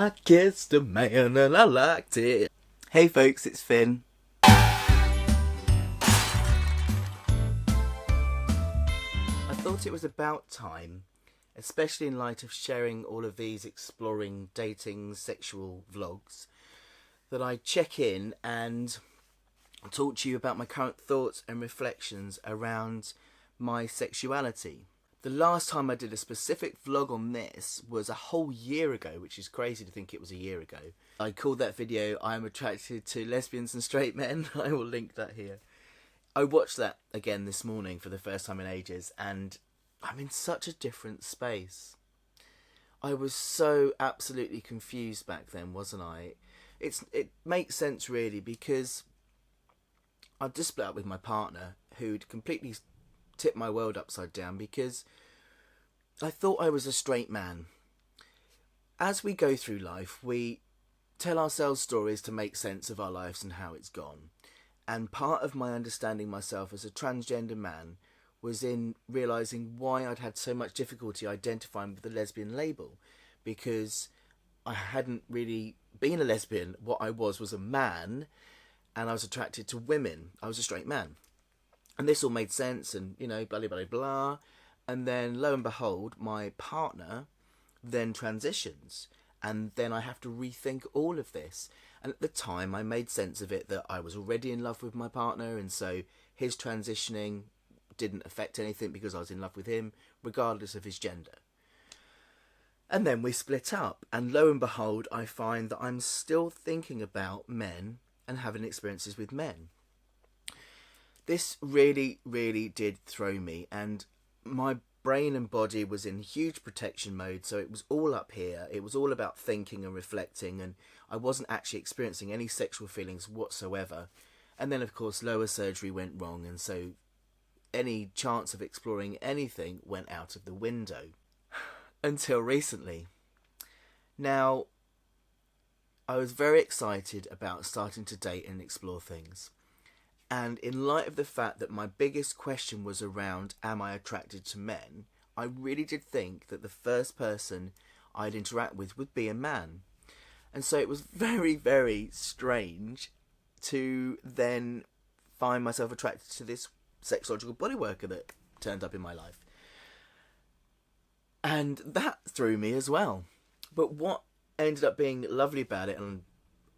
I kissed a man and I liked it. Hey folks, it's Finn. I thought it was about time, especially in light of sharing all of these exploring dating sexual vlogs, that I check in and talk to you about my current thoughts and reflections around my sexuality. The last time I did a specific vlog on this was a whole year ago, which is crazy to think it was a year ago. I called that video "I am attracted to lesbians and straight men." I will link that here. I watched that again this morning for the first time in ages, and I'm in such a different space. I was so absolutely confused back then, wasn't I? It makes sense really, because I'd just split up with my partner, who'd completely tipped my world upside down, because I thought I was a straight man. As we go through life, we tell ourselves stories to make sense of our lives and how it's gone. And part of my understanding myself as a transgender man was in realising why I'd had so much difficulty identifying with the lesbian label, because I hadn't really been a lesbian. What I was a man, and I was attracted to women. I was a straight man. And this all made sense, and, you know, blah, blah, blah, blah. And then, lo and behold, my partner then transitions. And then I have to rethink all of this. And at the time, I made sense of it that I was already in love with my partner, and so his transitioning didn't affect anything because I was in love with him, regardless of his gender. And then we split up, and lo and behold, I find that I'm still thinking about men and having experiences with men. This really, really did throw me, and my brain and body was in huge protection mode, so it was all up here. It was all about thinking and reflecting, and I wasn't actually experiencing any sexual feelings whatsoever. And then, of course, lower surgery went wrong, and so any chance of exploring anything went out of the window. Until recently. Now, I was very excited about starting to date and explore things. And in light of the fact that my biggest question was around, am I attracted to men? I really did think that the first person I'd interact with would be a man. And so it was very, very strange to then find myself attracted to this sexological bodyworker that turned up in my life. And that threw me as well. But what ended up being lovely about it, and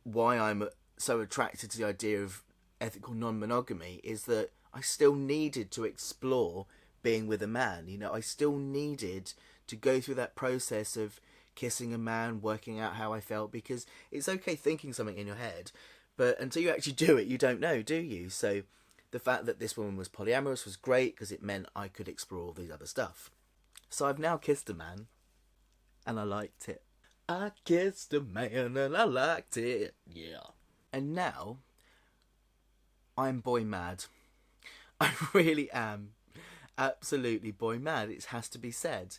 why I'm so attracted to the idea of ethical non-monogamy, is that I still needed to explore being with a man. You know, I still needed to go through that process of kissing a man, working out how I felt, because it's okay thinking something in your head, but until you actually do it, you don't know, do you? So the fact that this woman was polyamorous was great, because it meant I could explore all these other stuff. So I've now kissed a man, and I liked it. I kissed a man and I liked it, yeah. And now, I'm boy mad. I really am. Absolutely boy mad, it has to be said.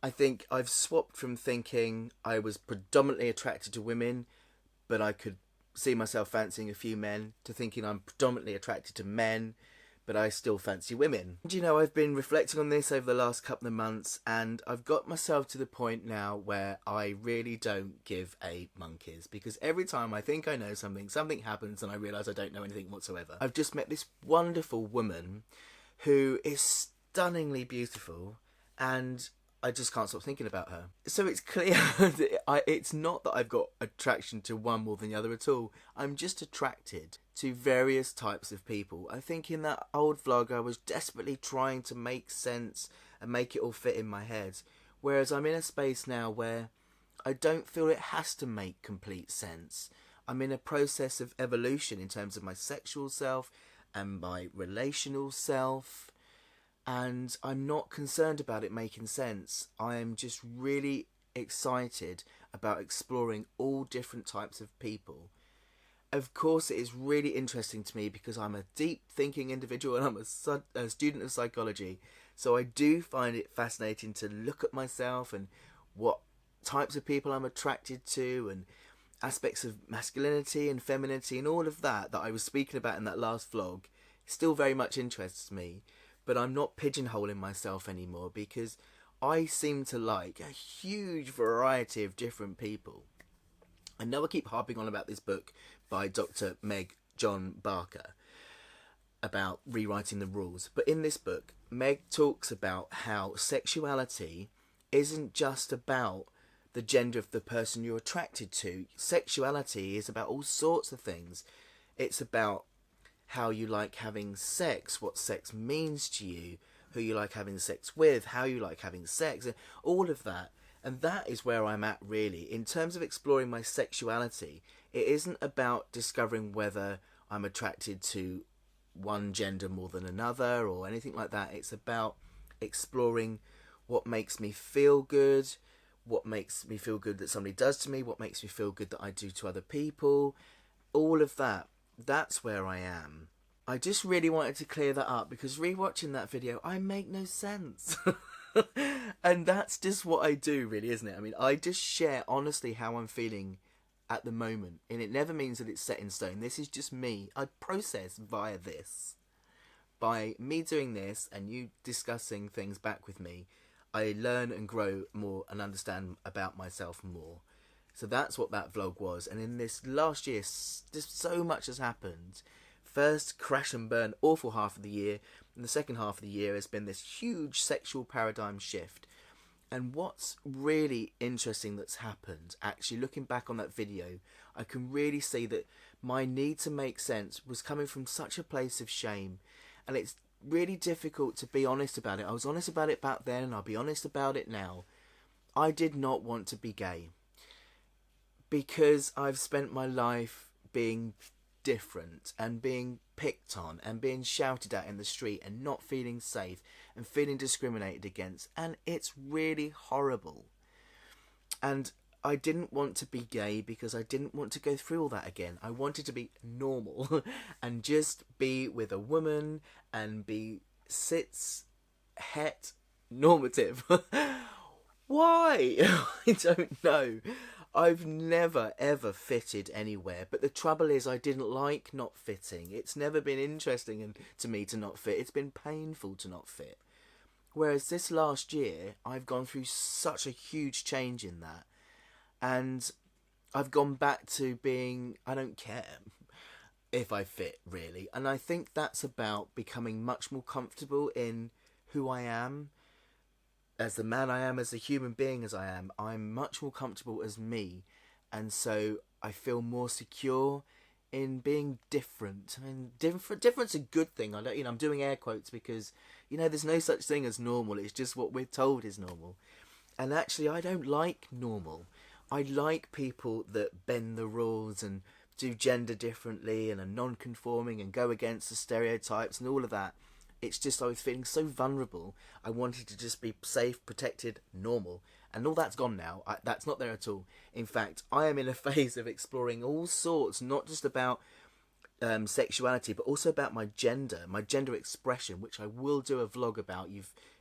I think I've swapped from thinking I was predominantly attracted to women, but I could see myself fancying a few men, to thinking I'm predominantly attracted to men, but I still fancy women. And you know, I've been reflecting on this over the last couple of months, and I've got myself to the point now where I really don't give a monkeys, because every time I think I know something, something happens and I realise I don't know anything whatsoever. I've just met this wonderful woman who is stunningly beautiful, and I just can't stop thinking about her. So it's clear that it's not that I've got attraction to one more than the other at all. I'm just attracted to various types of people. I think in that old vlog I was desperately trying to make sense and make it all fit in my head. Whereas I'm in a space now where I don't feel it has to make complete sense. I'm in a process of evolution in terms of my sexual self and my relational self. And I'm not concerned about it making sense. I am just really excited about exploring all different types of people. Of course, it is really interesting to me because I'm a deep thinking individual, and I'm a student of psychology. So I do find it fascinating to look at myself and what types of people I'm attracted to, and aspects of masculinity and femininity and all of that I was speaking about in that last vlog. Still very much interests me. But I'm not pigeonholing myself anymore, because I seem to like a huge variety of different people. I know I keep harping on about this book by Dr. Meg John Barker about rewriting the rules, but in this book, Meg talks about how sexuality isn't just about the gender of the person you're attracted to. Sexuality is about all sorts of things. It's about how you like having sex, what sex means to you, who you like having sex with, how you like having sex, and all of that. And that is where I'm at, really. In terms of exploring my sexuality, it isn't about discovering whether I'm attracted to one gender more than another or anything like that. It's about exploring what makes me feel good, what makes me feel good that somebody does to me, what makes me feel good that I do to other people, all of that. That's where I am. I just really wanted to clear that up because rewatching that video, I make no sense. And that's just what I do, really, isn't it? I mean, I just share honestly how I'm feeling at the moment, and it never means that it's set in stone. This is just me. I process via this. By me doing this and you discussing things back with me, I learn and grow more and understand about myself more. So that's what that vlog was. And in this last year, just so much has happened. First, crash and burn, awful half of the year. And the second half of the year has been this huge sexual paradigm shift. And what's really interesting that's happened, actually looking back on that video, I can really see that my need to make sense was coming from such a place of shame. And it's really difficult to be honest about it. I was honest about it back then and I'll be honest about it now. I did not want to be gay because I've spent my life being different and being picked on and being shouted at in the street and not feeling safe and feeling discriminated against, and it's really horrible. And I didn't want to be gay because I didn't want to go through all that again. I wanted to be normal and just be with a woman and be het normative. Why? I don't know. I've never ever fitted anywhere, but the trouble is I didn't like not fitting. It's never been interesting to me to not fit. It's been painful to not fit. Whereas this last year, I've gone through such a huge change in that. And I've gone back to being, I don't care if I fit, really. And I think that's about becoming much more comfortable in who I am, as the man I am, as a human being as I am. I'm much more comfortable as me. And so I feel more secure in being different. I mean, different's a good thing. I'm doing air quotes because, there's no such thing as normal. It's just what we're told is normal. And actually, I don't like normal. I like people that bend the rules and do gender differently and are non-conforming and go against the stereotypes and all of that. It's just I was feeling so vulnerable. I wanted to just be safe, protected, normal. And all that's gone now. That's not there at all. In fact, I am in a phase of exploring all sorts, not just about sexuality, but also about my gender expression, which I will do a vlog about.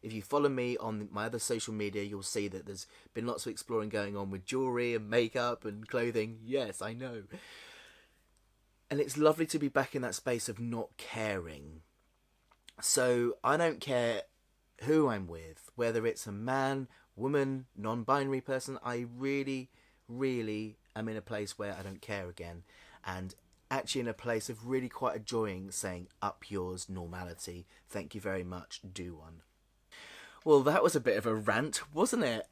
If you follow me on my other social media, you'll see that there's been lots of exploring going on with jewellery and makeup and clothing. Yes, I know. And it's lovely to be back in that space of not caring. So I don't care who I'm with, whether it's a man, woman, non-binary person. I really, really am in a place where I don't care again. And actually in a place of really quite enjoying saying, up yours, normality. Thank you very much. Do one. Well, that was a bit of a rant, wasn't it?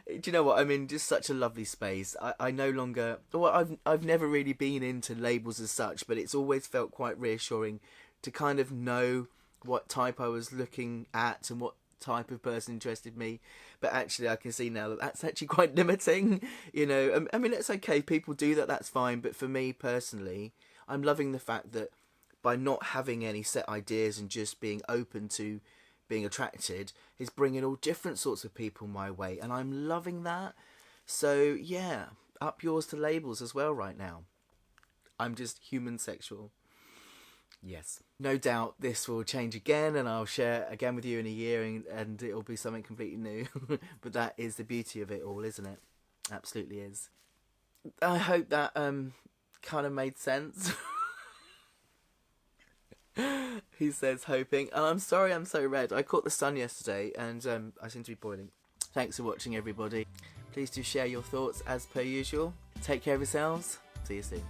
Do you know what? I'm in just such a lovely space. I no longer... Well, I've never really been into labels as such, but it's always felt quite reassuring to kind of know what type I was looking at and what type of person interested me. But actually I can see now that that's actually quite limiting. I mean, it's okay, people do that, that's fine. But for me personally, I'm loving the fact that by not having any set ideas and just being open to being attracted is bringing all different sorts of people my way. And I'm loving that. So yeah, up yours to labels as well right now. I'm just human sexual. Yes. No doubt this will change again and I'll share again with you in a year and it'll be something completely new. But that is the beauty of it all, isn't it? Absolutely is. I hope that kind of made sense. He says hoping. And I'm sorry I'm so red. I caught the sun yesterday and I seem to be boiling. Thanks for watching, everybody. Please do share your thoughts as per usual. Take care of yourselves. See you soon.